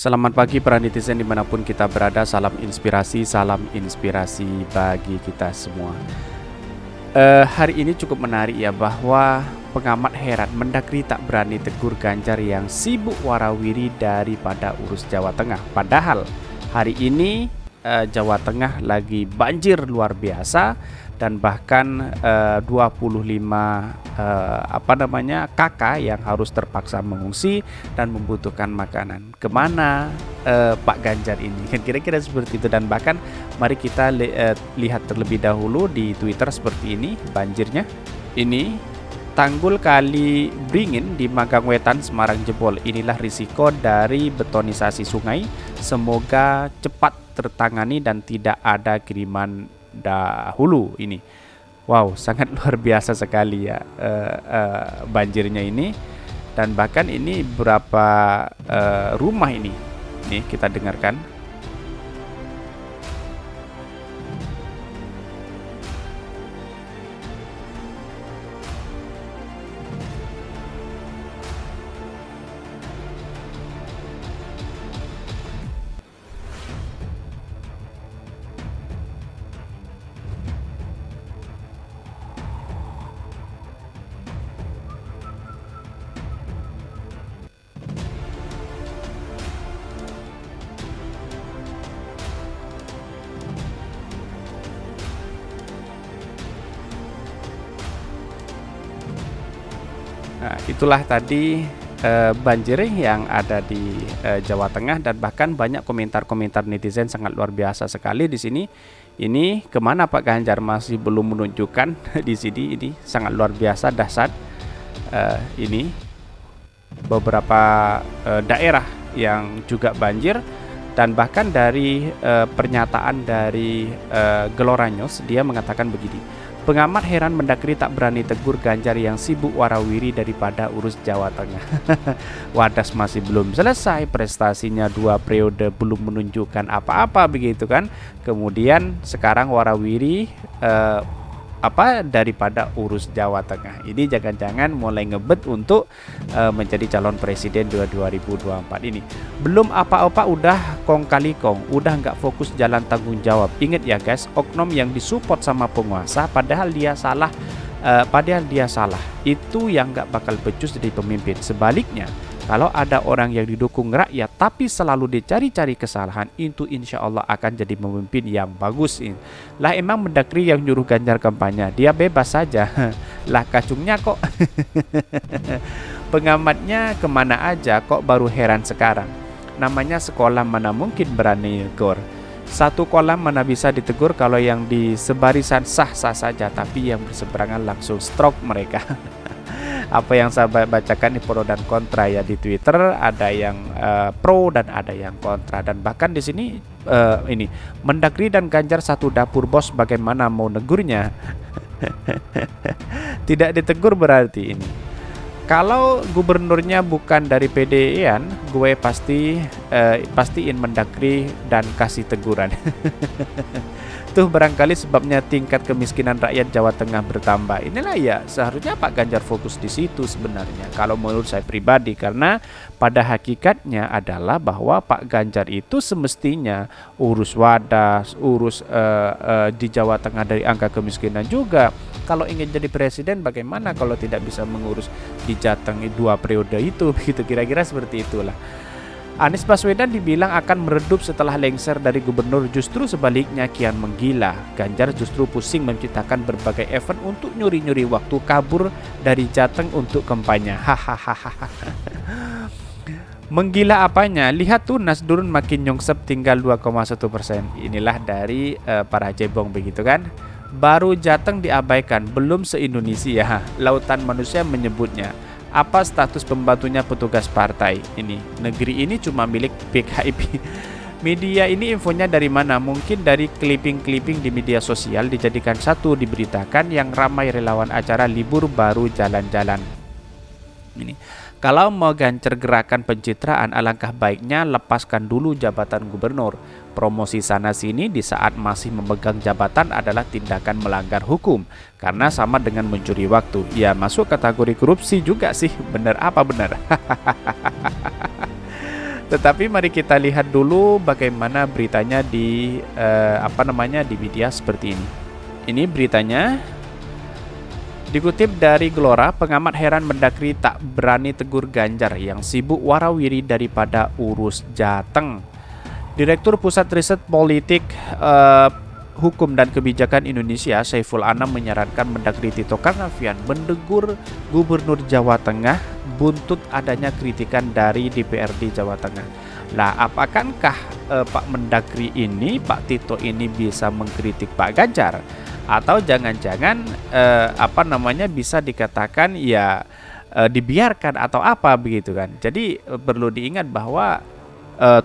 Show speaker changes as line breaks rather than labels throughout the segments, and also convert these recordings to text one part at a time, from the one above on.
Selamat pagi para netizen dimanapun kita berada, salam inspirasi bagi kita semua. Hari ini cukup menarik ya, bahwa pengamat heran Mendagri tak berani tegur Ganjar yang sibuk warawiri daripada urus Jawa Tengah. Padahal hari ini Jawa Tengah lagi banjir luar biasa, dan bahkan 25 kakak yang harus terpaksa mengungsi dan membutuhkan makanan. Kemana Pak Ganjar ini? Kan kira-kira seperti itu. Dan bahkan mari kita lihat terlebih dahulu di Twitter seperti ini banjirnya. Ini tanggul kali Beringin di Magangwetan, Semarang jebol. Inilah risiko dari betonisasi sungai. Semoga cepat tertangani dan tidak ada kiriman dahulu ini. Wow, sangat luar biasa sekali ya banjirnya ini. Dan bahkan ini berapa rumah ini. Nih kita dengarkan. Nah, itulah tadi banjir yang ada di Jawa Tengah, dan bahkan banyak komentar-komentar netizen sangat luar biasa sekali di sini. Ini kemana Pak Ganjar, masih belum menunjukkan di sini. Ini sangat luar biasa dahsyat. Ini beberapa daerah yang juga banjir, dan bahkan dari pernyataan dari Gelora News, dia mengatakan begini. Pengamat heran Mendagri tak berani tegur Ganjar yang sibuk warawiri daripada urus Jawa Tengah. Wadas masih belum selesai, prestasinya 2 periode belum menunjukkan apa-apa begitu kan. Kemudian sekarang warawiri daripada urus Jawa Tengah. Ini jangan-jangan mulai ngebet untuk menjadi calon presiden 2024 ini. Belum apa-apa udah kong kali kong, udah nggak fokus jalan tanggung jawab. Ingat ya guys, oknum yang disupport sama penguasa padahal dia salah, itu yang nggak bakal becus jadi pemimpin. Sebaliknya, kalau ada orang yang didukung rakyat tapi selalu dicari-cari kesalahan, itu insya Allah akan jadi pemimpin yang bagus. Lah emang Mendagri yang nyuruh Ganjar kampanye, dia bebas saja. Lah kacungnya kok pengamatnya kemana aja kok baru heran sekarang. Namanya sekolah mana mungkin berani negur. Satu kolam mana bisa ditegur kalau yang di sebarisan sah-sah saja, tapi yang berseberangan langsung stroke mereka. Apa yang saya bacakan di pro dan kontra ya di Twitter, ada yang pro dan ada yang kontra. Dan bahkan di sini ini Mendagri dan Ganjar satu dapur bos, bagaimana mau negurnya? Tidak ditegur berarti ini. Kalau gubernurnya bukan dari PDIan, gue pastiin Mendagri dan kasih teguran. Tuh barangkali sebabnya tingkat kemiskinan rakyat Jawa Tengah bertambah. Inilah ya seharusnya Pak Ganjar fokus di situ sebenarnya, kalau menurut saya pribadi. Karena pada hakikatnya adalah bahwa Pak Ganjar itu semestinya urus Wadas, urus di Jawa Tengah dari angka kemiskinan juga. Kalau ingin jadi presiden, bagaimana kalau tidak bisa mengurus di Jateng 2 periode itu? Begitu kira-kira seperti itulah. Anies Baswedan dibilang akan meredup setelah lengser dari gubernur, justru sebaliknya kian menggila. Ganjar justru pusing menciptakan berbagai event untuk nyuri-nyuri waktu kabur dari Jateng untuk kampanye. Hahaha. Menggila apanya? Lihat tuh Nasdurun makin nyongsep tinggal 2,1%. Inilah dari para cebong begitu kan. Baru Jateng diabaikan, belum se-Indonesia. Lautan manusia menyebutnya. Apa status pembantunya petugas partai ini? Negeri ini cuma milik PKIP. Media ini infonya dari mana? Mungkin dari clipping-clipping di media sosial dijadikan satu, diberitakan yang ramai relawan acara libur baru jalan-jalan. Ini kalau mau gancer gerakan pencitraan, alangkah baiknya lepaskan dulu jabatan gubernur. Promosi sana-sini di saat masih memegang jabatan adalah tindakan melanggar hukum, karena sama dengan mencuri waktu. Ya masuk kategori korupsi juga sih, benar apa benar? Tetapi mari kita lihat dulu bagaimana beritanya di di media seperti ini. Ini beritanya dikutip dari Gelora, pengamat heran Mendagri tak berani tegur Ganjar yang sibuk warawiri daripada urus Jateng. Direktur Pusat Riset Politik Hukum dan Kebijakan Indonesia, Saiful Anam menyarankan Mendagri Tito Karnavian mendegur Gubernur Jawa Tengah buntut adanya kritikan dari DPRD Jawa Tengah. Lah, apakah Pak Mendagri ini, Pak Tito ini bisa mengkritik Pak Ganjar? Atau jangan-jangan bisa dikatakan ya dibiarkan atau apa begitu kan? Jadi perlu diingat bahwa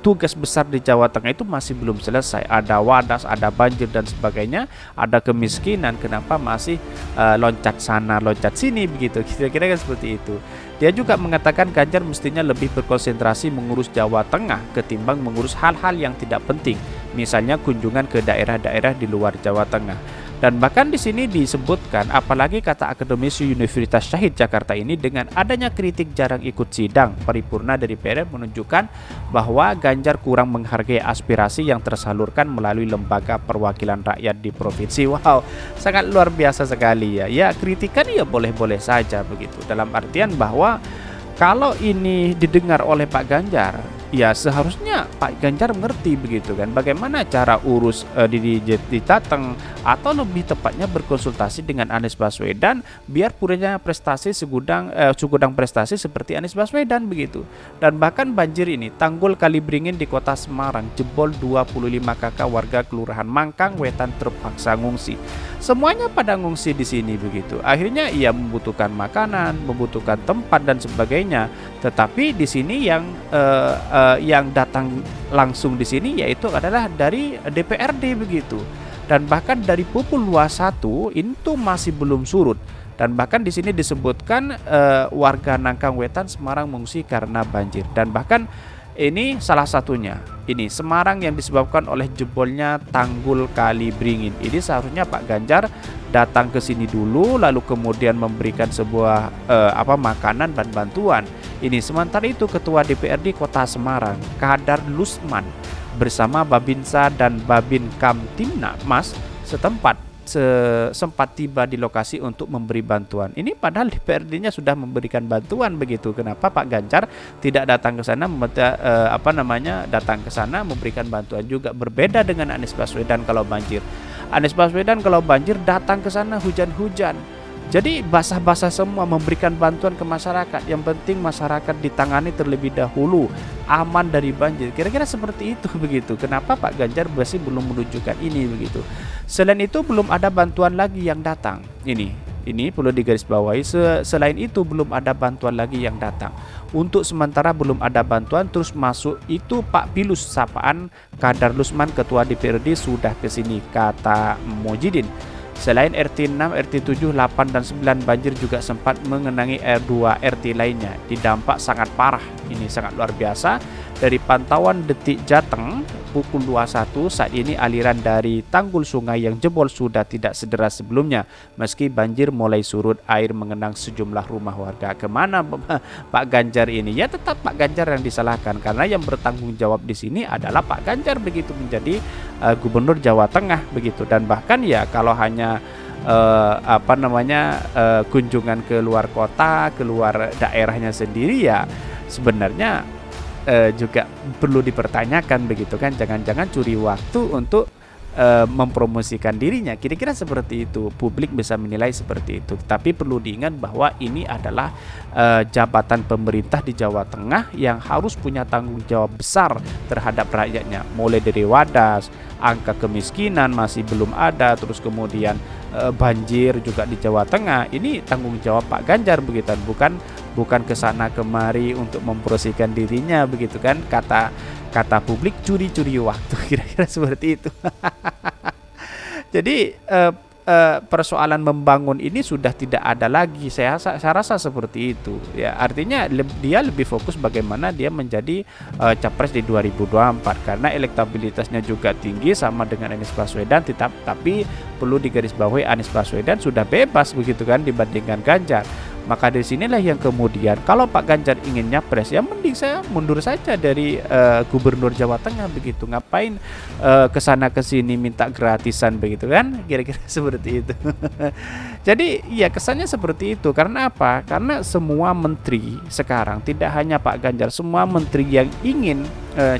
tugas besar di Jawa Tengah itu masih belum selesai. Ada wadas, ada banjir dan sebagainya, ada kemiskinan. Kenapa masih loncat sana, loncat sini begitu? Kira-kira kan seperti itu. Dia juga mengatakan Ganjar mestinya lebih berkonsentrasi mengurus Jawa Tengah ketimbang mengurus hal-hal yang tidak penting, misalnya kunjungan ke daerah-daerah di luar Jawa Tengah. Dan bahkan di sini disebutkan, apalagi kata akademisi Universitas Syahid Jakarta ini, dengan adanya kritik jarang ikut sidang paripurna dari DPR menunjukkan bahwa Ganjar kurang menghargai aspirasi yang tersalurkan melalui lembaga perwakilan rakyat di provinsi. Wow, sangat luar biasa sekali ya. Ya, kritikan ya boleh-boleh saja begitu. Dalam artian bahwa kalau ini didengar oleh Pak Ganjar, ya seharusnya Pak Ganjar mengerti begitu kan, bagaimana cara urus di Jateng, atau lebih tepatnya berkonsultasi dengan Anies Baswedan biar punya prestasi segudang prestasi seperti Anies Baswedan begitu. Dan bahkan banjir ini, tanggul Kalibringin di Kota Semarang jebol, 25 kakak warga Kelurahan Mangkang Wetan terpaksa ngungsi. Semuanya pada ngungsi di sini begitu. Akhirnya ia membutuhkan makanan, membutuhkan tempat dan sebagainya. Tetapi di sini yang datang langsung di sini yaitu adalah dari DPRD begitu. Dan bahkan dari pukul 21 itu masih belum surut. Dan bahkan di sini disebutkan warga Nangkang Wetan Semarang mengungsi karena banjir. Dan bahkan ini salah satunya, ini Semarang yang disebabkan oleh jebolnya tanggul Kalibringin. Ini seharusnya Pak Ganjar datang ke sini dulu, lalu kemudian memberikan sebuah makanan dan bantuan. Ini sementara itu Ketua DPRD Kota Semarang, Kadar Lusman, bersama Babinsa dan Babin Kamtibmas setempat sempat tiba di lokasi untuk memberi bantuan. Ini padahal DPRD-nya sudah memberikan bantuan begitu. Kenapa Pak Ganjar tidak datang ke sana datang ke sana memberikan bantuan juga? Berbeda dengan Anies Baswedan kalau banjir. Anies Baswedan kalau banjir datang ke sana hujan-hujan. Jadi basah-basah semua, memberikan bantuan ke masyarakat. Yang penting masyarakat ditangani terlebih dahulu, aman dari banjir. Kira-kira seperti itu begitu. Kenapa Pak Ganjar masih belum menunjukkan ini begitu? Selain itu belum ada bantuan lagi yang datang. Ini perlu digarisbawahi. Selain itu belum ada bantuan lagi yang datang. Untuk sementara belum ada bantuan, terus masuk itu Pak Pilus sapaan Kadar Lusman Ketua DPRD sudah ke sini, kata Mojidin. Selain RT 6, RT 7, 8, dan 9 banjir juga sempat mengenangi R2 RT lainnya. Didampak sangat parah. Ini sangat luar biasa. Dari pantauan Detik Jateng pukul 21 saat ini aliran dari tanggul sungai yang jebol sudah tidak sederas sebelumnya. Meski banjir mulai surut, air mengenang sejumlah rumah warga. Kemana Pak Ganjar ini? Ya tetap Pak Ganjar yang disalahkan, karena yang bertanggung jawab di sini adalah Pak Ganjar begitu, menjadi Gubernur Jawa Tengah begitu. Dan bahkan ya kalau hanya kunjungan ke luar kota, keluar daerahnya sendiri, ya sebenarnya juga perlu dipertanyakan begitu kan, jangan-jangan curi waktu untuk mempromosikan dirinya. Kira-kira seperti itu, publik bisa menilai seperti itu. Tapi perlu diingat bahwa ini adalah jabatan pemerintah di Jawa Tengah yang harus punya tanggung jawab besar terhadap rakyatnya, mulai dari wadas, angka kemiskinan masih belum ada, terus kemudian banjir juga di Jawa Tengah. Ini tanggung jawab Pak Ganjar begitu, bukan kesana kemari untuk mempromosikan dirinya begitu kan, kata publik curi-curi waktu. Kira-kira seperti itu. Jadi persoalan membangun ini sudah tidak ada lagi. Saya rasa seperti itu ya. Artinya dia lebih fokus bagaimana dia menjadi capres di 2024, karena elektabilitasnya juga tinggi sama dengan Anies Baswedan. Tapi perlu digarisbawahi, Anies Baswedan sudah bebas begitu kan dibandingkan Ganjar. Maka dari sinilah yang kemudian kalau Pak Ganjar ingin nyapres, ya mending saya mundur saja dari Gubernur Jawa Tengah begitu. Ngapain kesana kesini minta gratisan begitu kan? Kira-kira seperti itu. Jadi ya kesannya seperti itu. Karena apa? Karena semua menteri sekarang, tidak hanya Pak Ganjar, semua menteri yang ingin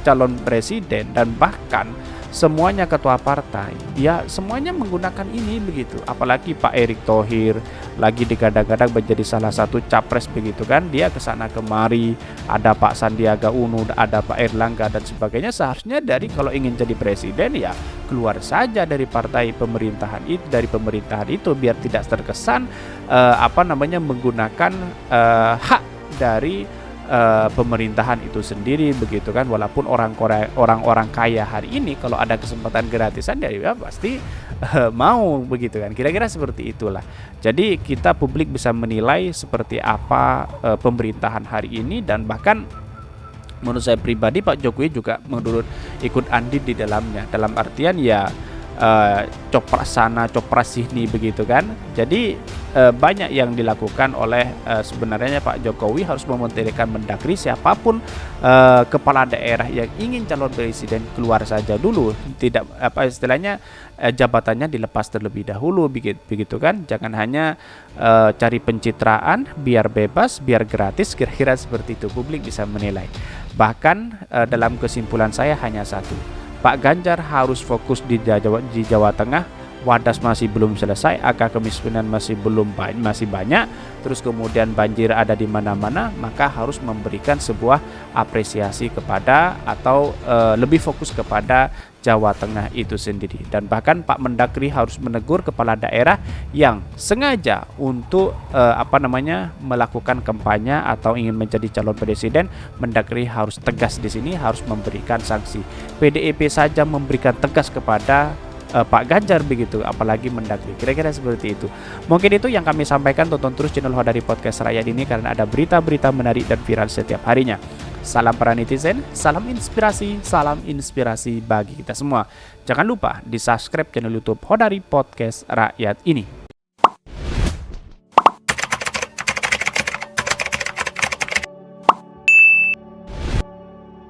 calon presiden dan bahkan semuanya ketua partai, ya semuanya menggunakan ini begitu. Apalagi Pak Erick Thohir lagi digadang-gadang menjadi salah satu capres begitu kan. Dia kesana kemari, ada Pak Sandiaga Uno, ada Pak Erlangga dan sebagainya. Seharusnya dari kalau ingin jadi presiden ya keluar saja dari partai pemerintahan itu, dari pemerintahan itu, biar tidak terkesan menggunakan hak dari pemerintahan itu sendiri begitu kan. Walaupun orang-orang kaya hari ini kalau ada kesempatan gratisan ya pasti mau begitu kan. Kira-kira seperti itulah. Jadi kita publik bisa menilai seperti apa pemerintahan hari ini. Dan bahkan menurut saya pribadi Pak Jokowi juga ikut andil di dalamnya, dalam artian ya copras sana copras sini begitu kan. Jadi banyak yang dilakukan oleh sebenarnya Pak Jokowi harus mementerikan Mendagri. Siapapun kepala daerah yang ingin calon presiden keluar saja dulu, tidak istilahnya jabatannya dilepas terlebih dahulu begitu kan. Jangan hanya cari pencitraan biar bebas, biar gratis, kira-kira seperti itu. Publik bisa menilai. Bahkan dalam kesimpulan saya hanya satu, Pak Ganjar harus fokus di Jawa Tengah. Wadas masih belum selesai, angka kemiskinan masih banyak, terus kemudian banjir ada di mana-mana. Maka harus memberikan sebuah apresiasi kepada atau lebih fokus kepada Jawa Tengah itu sendiri. Dan bahkan Pak Mendagri harus menegur kepala daerah yang sengaja untuk melakukan kampanye atau ingin menjadi calon presiden. Mendagri harus tegas di sini, harus memberikan sanksi. PDIP saja memberikan tegas kepada Pak Ganjar begitu, apalagi Mendagri. Kira-kira seperti itu. Mungkin itu yang kami sampaikan. Tonton terus channel Hodari Podcast Rakyat ini karena ada berita-berita menarik dan viral setiap harinya. Salam para netizen, salam inspirasi bagi kita semua. Jangan lupa di subscribe channel YouTube Hodari Podcast Rakyat ini.